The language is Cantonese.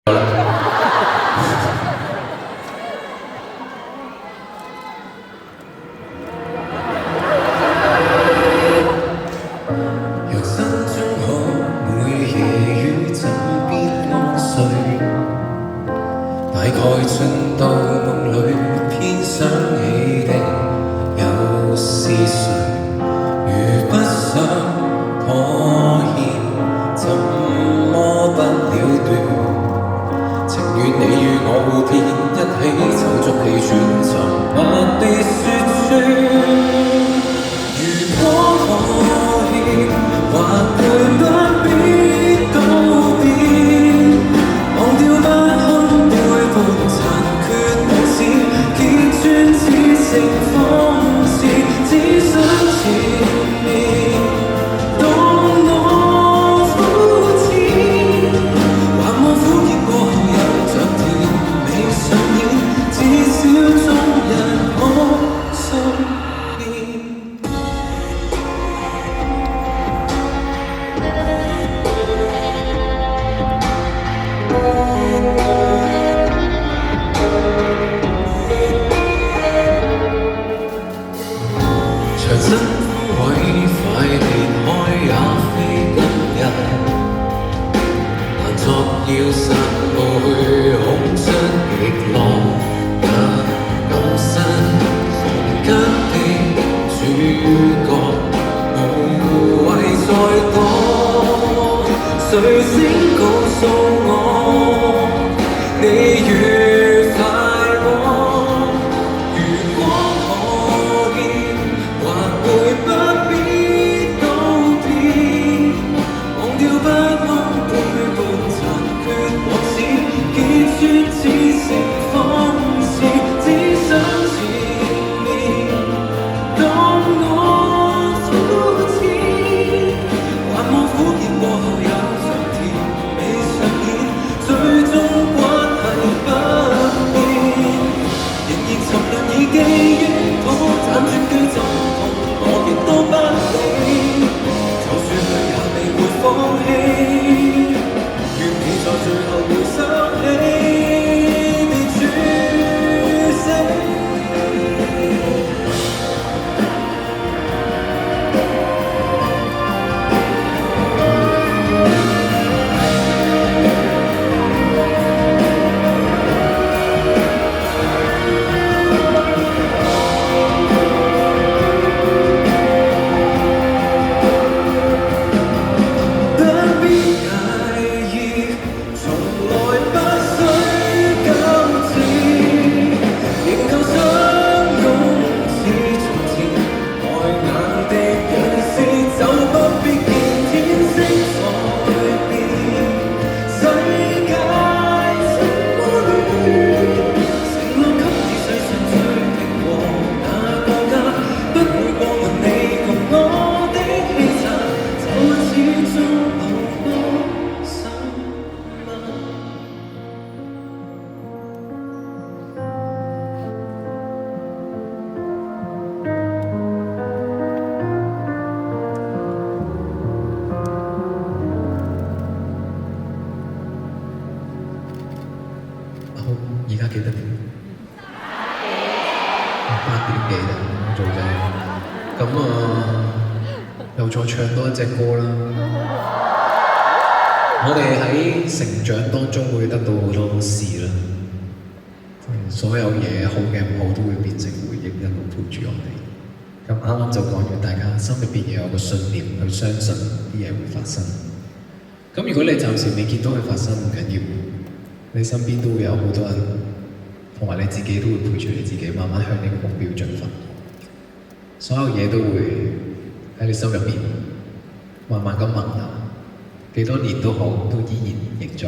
若心中可每夜與枕邊安睡，大概進到夢裏，偏想起的又是誰？如不想妥協，怎麼不了斷？情願你與我互騙，一起走足氣喘，沉默地說穿。如果可以，或會不必道別，忘掉不堪背叛殘缺無視，結穿只剩諷刺，只想纏綿。當我膚淺，還望苦澀過後有着甜美上演，至少終日可相見。長身枯萎，快離開也非今日，但作要散步去恐出極樂也感身，房間的主角無謂再講，誰先告訴我你愉快麼？如果可以，或會不必道別，忘掉不堪背叛殘缺往事，結穿只剩諷刺，只想纏綿。當我膚淺，還望苦澀過後有着甜美上演，最終關係不變，仍然沉淪以記憶，討斬斷句怎痛，我亦都不理，就算淚也未會放棄，願你在最後回想起別處死。好，而家幾多點？8點幾啦，做咗。咁又再唱多一隻歌啦。我哋喺成長當中會得到好多事啦，所有嘢好嘅唔好都會變成回憶，一路陪住我哋。咁啱啱就講完，大家心入邊要有個信念去相信啲嘢會發生。咁如果你暫時未見到佢發生，唔緊要。你身邊都會有好多人，同埋你自己都會陪住你自己，慢慢向呢個目標進發。所有嘢都會喺你心入邊慢慢咁萌芽，幾多年都好，都依然仍在。